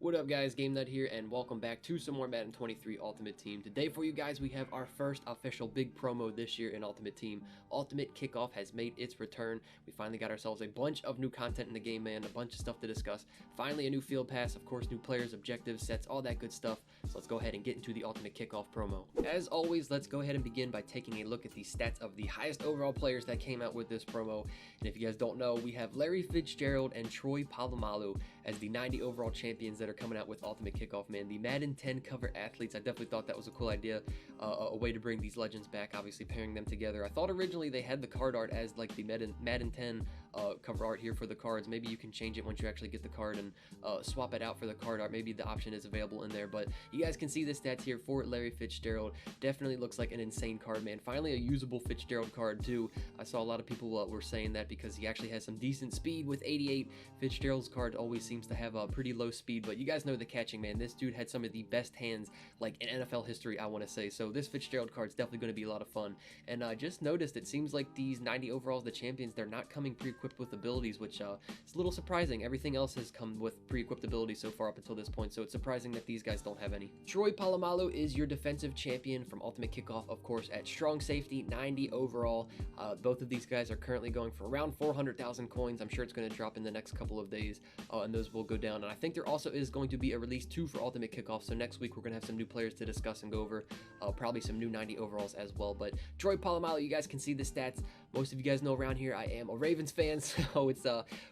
What up guys, Game Nut here, and welcome back to some more Madden 23 Ultimate Team. Today for you guys we have our first official big promo this year in Ultimate Team. Ultimate Kickoff has made its return. We finally got ourselves a bunch of new content in the game, man, a bunch of stuff to discuss. Finally a new field pass, of course new players, objectives, sets, all that good stuff. So let's go ahead and get into the Ultimate Kickoff promo. As always, let's go ahead and begin by taking a look at the stats of the highest overall players that came out with this promo. And if you guys don't know, we have Larry Fitzgerald and Troy Polamalu as the 90 overall champions that are coming out with Ultimate Kickoff, man. The Madden 10 cover athletes, I definitely thought that was a cool idea, a way to bring these legends back, obviously pairing them together. I thought originally they had the card art as like the Madden 10 cover art here for the cards. Maybe you can change it once you actually get the card and swap it out for the card art. Maybe the option is available in there, but you guys can see the stats here for Larry Fitzgerald. Definitely looks like an insane card, man. Finally a usable Fitzgerald card too. I saw a lot of people were saying that because he actually has some decent speed with 88. Fitzgerald's card always seems to have a pretty low speed, but you guys know the catching, man. This dude had some of the best hands like in NFL history, I want to say. So this Fitzgerald card is definitely going to be a lot of fun. And I just noticed it seems like these 90 overalls, the champions, they're not coming pre-equipped with abilities, which is a little surprising. Everything else has come with pre-equipped abilities so far up until this point, so it's surprising that these guys don't have any. Troy Polamalu is your defensive champion from Ultimate Kickoff, of course, at strong safety, 90 overall. Both of these guys are currently going for around 400,000 coins. I'm sure it's going to drop in the next couple of days, and those will go down. And I think there also is going to be a release 2 for Ultimate Kickoff, so next week we're going to have some new players to discuss and go over, probably some new 90 overalls as well. But Troy Polamalu, you guys can see the stats. Most of you guys know around here I am a Ravens fan, so it's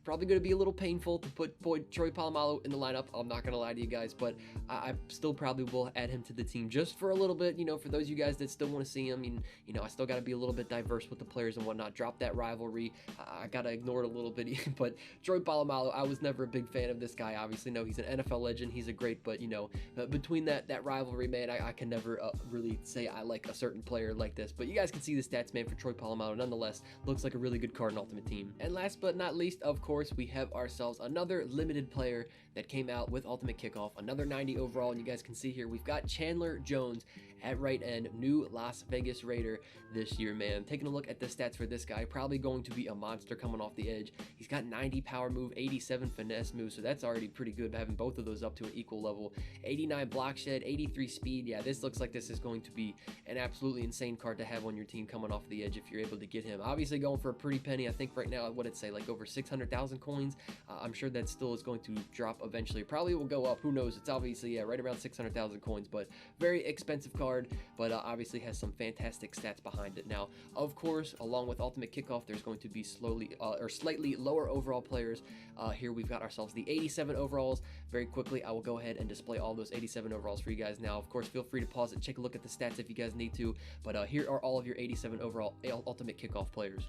probably going to be a little painful to put Troy Polamalu in the lineup. I'm not going to lie to you guys, but I still probably will add him to the team just for a little bit, you know, for those of you guys that still want to see him. And, you know, I still got to be a little bit diverse with the players and whatnot. Drop that rivalry. I got to ignore it a little bit, but Troy Polamalu, I was never a big fan of this guy. Obviously, no, he's an NFL legend. He's a great, but, you know, between that rivalry, man, I can never really say I like a certain player like this. But you guys can see the stats, man, for Troy Polamalu. Nonetheless, looks like a really good card in Ultimate Team. And last but not least, of course, we have ourselves another limited player that came out with Ultimate Kickoff, another 90 overall. And you guys can see here, we've got Chandler Jones at right end, new Las Vegas Raider this year, man. Taking a look at the stats for this guy, probably going to be a monster coming off the edge. He's got 90 power move, 87 finesse move, so that's already pretty good, having both of those up to an equal level. 89 block shed, 83 speed. Yeah, this looks like this is going to be an absolutely insane card to have on your team coming off the edge if you're able to get him. Obviously going for a pretty penny. I think right now, what it'd say, like over 600,000 coins. I'm sure that still is going to drop eventually. Probably will go up, who knows. It's obviously, yeah, right around 600,000 coins, but very expensive card, but obviously has some fantastic stats behind it. Now, of course, along with Ultimate Kickoff, there's going to be slightly lower overall players. Here we've got ourselves the 87 overalls. Very quickly, I will go ahead and display all those 87 overalls for you guys now. Of course, feel free to pause it, take a look at the stats if you guys need to, but here are all of your 87 overall Ultimate Kickoff players.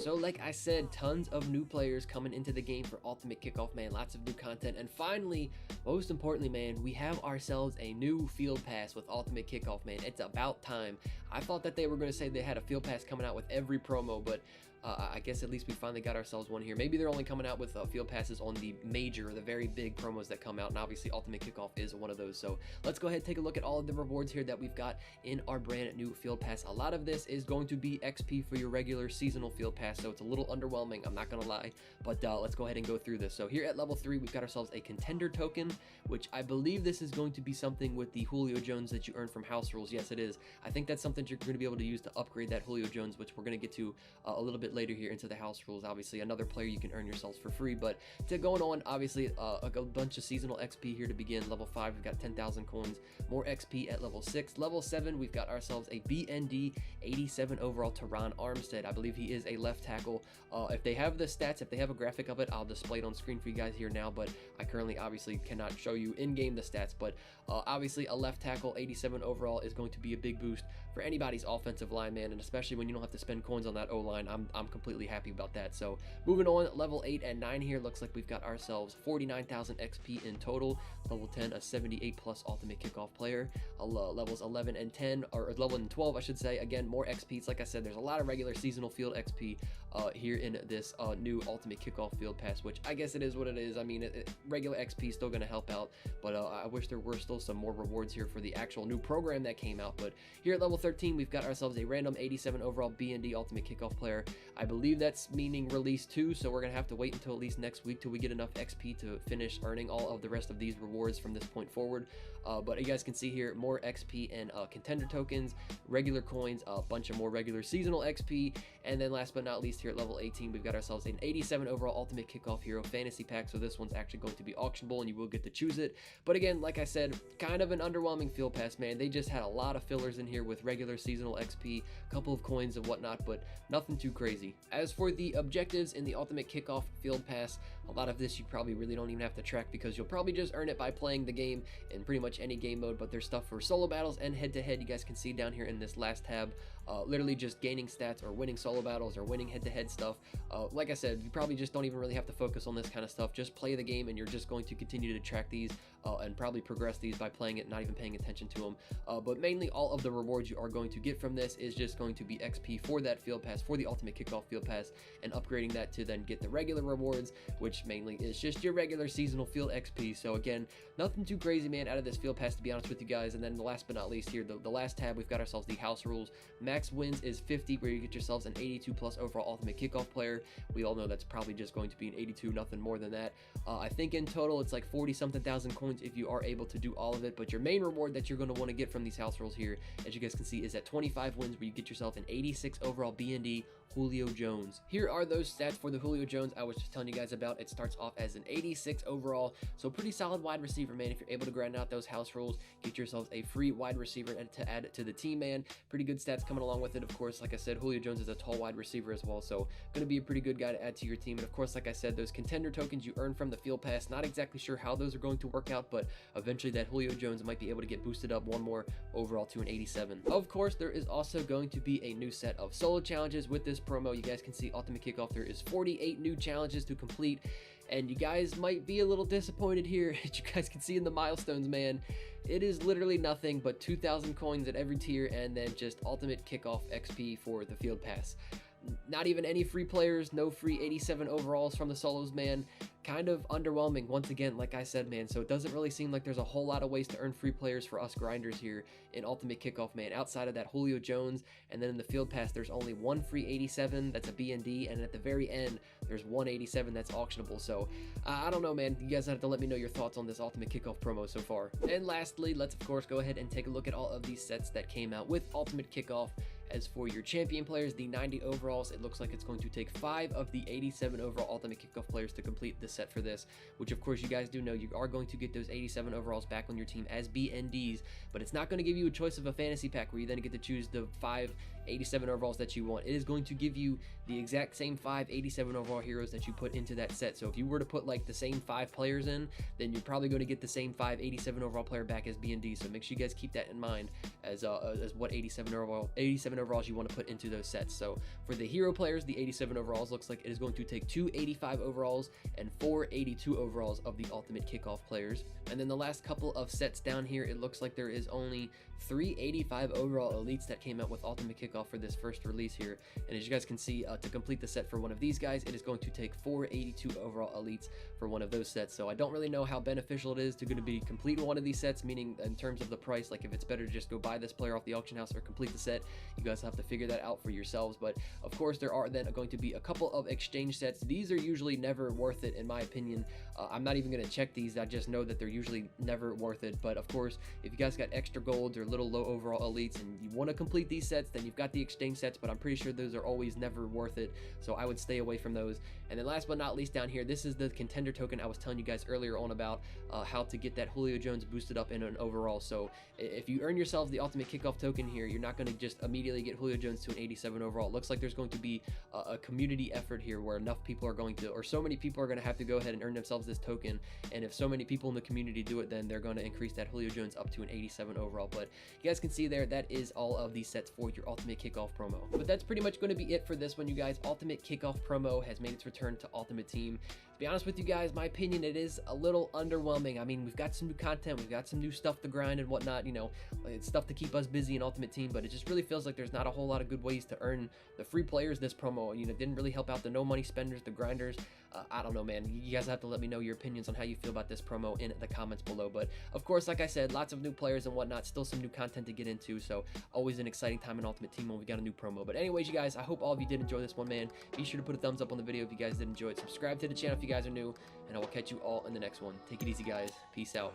So like I said, tons of new players coming into the game for Ultimate Kickoff, man. Lots of new content. And finally, most importantly, man, we have ourselves a new field pass with Ultimate Kickoff, man. It's about time. I thought that they were going to say they had a field pass coming out with every promo, but I guess at least we finally got ourselves one here. Maybe they're only coming out with field passes on the major, the very big promos that come out, and obviously Ultimate Kickoff is one of those. So let's go ahead and take a look at all of the rewards here that we've got in our brand new field pass. A lot of this is going to be XP for your regular seasonal field pass, so it's a little underwhelming, I'm not gonna lie, but let's go ahead and go through this. So here at level 3, we've got ourselves a contender token, which I believe this is going to be something with the Julio Jones that you earn from house rules. Yes, it is. I think that's something you're going to be able to use to upgrade that Julio Jones, which we're going to get to a little bit later here into the house rules. Obviously another player you can earn yourselves for free, but to going on, obviously a bunch of seasonal XP here to begin. Level 5, we've got 10,000 coins, more XP at level 6. Level 7, we've got ourselves a BND 87 overall Teron Armstead. I believe he is a left tackle. If they have the stats, if they have a graphic of it, I'll display it on screen for you guys here now, but I currently obviously cannot show you in-game the stats, but obviously a left tackle 87 overall is going to be a big boost for anybody's offensive line, man, and especially when you don't have to spend coins on that O-line. I'm completely happy about that. So moving on, level 8 and 9 here, looks like we've got ourselves 49,000 XP in total. Level 10, a 78 plus Ultimate Kickoff player. Levels 11 and 10, or level 12 I should say, again more XP. It's like I said, there's a lot of regular seasonal field XP here in this new Ultimate Kickoff field pass, which I guess it is what it is. I mean, regular XP is still going to help out, but I wish there were still some more rewards here for the actual new program that came out. But here at level 13, we've got ourselves a random 87 overall BND Ultimate Kickoff player. I believe that's meaning release 2, so we're going to have to wait until at least next week till we get enough XP to finish earning all of the rest of these rewards from this point forward. But you guys can see here, more XP and contender tokens, regular coins, a bunch of more regular seasonal XP, and then last but not least here at level 18, we've got ourselves an 87 overall Ultimate Kickoff Hero Fantasy Pack, so this one's actually going to be auctionable and you will get to choose it. But again, like I said, kind of an underwhelming field pass, man. They just had a lot of fillers in here with regular seasonal XP, a couple of coins and whatnot, but nothing too crazy. As for the objectives in the Ultimate Kickoff field pass, a lot of this you probably really don't even have to track because you'll probably just earn it by playing the game in pretty much any game mode, but there's stuff for solo battles and head-to-head. You guys can see down here in this last tab, literally just gaining stats or winning solo battles or winning head-to-head stuff. Like I said, you probably just don't even really have to focus on this kind of stuff. Just play the game and you're just going to continue to track these and probably progress these by playing it, not even paying attention to them. But mainly all of the rewards you are going to get from this is just going to be XP for that field pass, for the Ultimate Kickoff field pass, and upgrading that to then get the regular rewards, which mainly is just your regular seasonal field XP. So again, nothing too crazy, man, out of this field pass, to be honest with you guys. And then the last but not least here, the last tab, we've got ourselves the house rules. Max wins is 50, where you get yourselves an 82 plus overall Ultimate Kickoff player. We all know that's probably just going to be an 82, nothing more than that. I think in total it's like 40 something thousand coins if you are able to do all of it, but your main reward that you're going to want to get from these house rules here, as you guys can see, is at 25 wins, where you get yourself an 86 overall BND Julio Jones. Here are those stats for the Julio Jones I was just telling you guys about. It starts off as an 86 overall, so pretty solid wide receiver, man. If you're able to grind out those house rules, get yourselves a free wide receiver to add to the team, man. Pretty good stats coming along with it. Of course, like I said, Julio Jones is a tall wide receiver as well, so going to be a pretty good guy to add to your team. And of course, like I said, those contender tokens you earn from the field pass, not exactly sure how those are going to work out, but eventually that Julio Jones might be able to get boosted up one more overall to an 87. Of course, there is also going to be a new set of solo challenges with this promo. You guys can see Ultimate Kickoff, there is 48 new challenges to complete, and you guys might be a little disappointed here. As you guys can see in the milestones, man, it is literally nothing but 2,000 coins at every tier, and then just Ultimate Kickoff XP for the field pass. Not even any free players, no free 87 overalls from the solos, man. Kind of underwhelming once again, like I said, man. So it doesn't really seem like there's a whole lot of ways to earn free players for us grinders here in Ultimate Kickoff, man, outside of that Julio Jones. And then in the field pass, there's only one free 87 that's a BND, and at the very end there's 187 that's auctionable. So I don't know, man. You guys have to let me know your thoughts on this Ultimate Kickoff promo so far. And lastly, let's of course go ahead and take a look at all of these sets that came out with Ultimate Kickoff. As for your champion players, the 90 overalls, it looks like it's going to take 5 of the 87 overall Ultimate Kickoff players to complete the set for this, which of course you guys do know you are going to get those 87 overalls back on your team as BNDs, but it's not going to give you a choice of a fantasy pack where you then get to choose the 5 87 overalls that you want. It is going to give you the exact same 5 87 overall heroes that you put into that set. So if you were to put like the same 5 players in, then you're probably going to get the same 5 87 overall player back as BND. So make sure you guys keep that in mind as what 87 overall overalls you want to put into those sets. So for the hero players, the 87 overalls looks like it is going to take 2 85 overalls and 4 82 overalls of the ultimate kickoff players. And then the last couple of sets down here, it looks like there is only 3 85 overall elites that came out with ultimate kickoff for this first release here. And as you guys can see, to complete the set for one of these guys, it is going to take 4 82 overall elites for one of those sets. So I don't really know how beneficial it is to be completing one of these sets, meaning in terms of the price, like if it's better to just go buy this player off the auction house or complete the set. You guys have to figure that out for yourselves. But of course, there are then going to be a couple of exchange sets. These are usually never worth it in my opinion. I'm not even going to check these. I just know that they're usually never worth it. But of course, if you guys got extra golds or little low overall elites and you want to complete these sets, then you've got the exchange sets, but I'm pretty sure those are always never worth it. So I would stay away from those. And then last but not least down here, this is the contender token I was telling you guys earlier on about how to get that Julio Jones boosted up in an overall. So if you earn yourselves the ultimate kickoff token here, you're not going to just immediately get Julio Jones to an 87 overall. It looks like there's going to be a community effort here where enough people are going to, or so many people are going to have to go ahead and earn themselves this token. And if so many people in the community do it, then they're going to increase that Julio Jones up to an 87 overall. But you guys can see there, that is all of these sets for your ultimate kickoff promo. But that's pretty much going to be it for this one, you guys. Ultimate kickoff promo has made its return to Ultimate Team. To be honest with you guys, my opinion, it is a little underwhelming. I mean, we've got some new content, we've got some new stuff to grind and whatnot, you know, it's stuff to keep us busy in Ultimate Team, but it just really feels like there's not a whole lot of good ways to earn the free players this promo. You know, didn't really help out the no money spenders, the grinders. I don't know, man. You guys have to let me know your opinions on how you feel about this promo in the comments below. But of course, like I said, lots of new players and whatnot, still some new content to get into, so always an exciting time in Ultimate Team when we got a new promo. But anyways, you guys, I hope all of you did enjoy this one, man. Be sure to put a thumbs up on the video if you guys did enjoy it. Subscribe to the channel if you guys are new, and I will catch you all in the next one. Take it easy, guys. Peace out.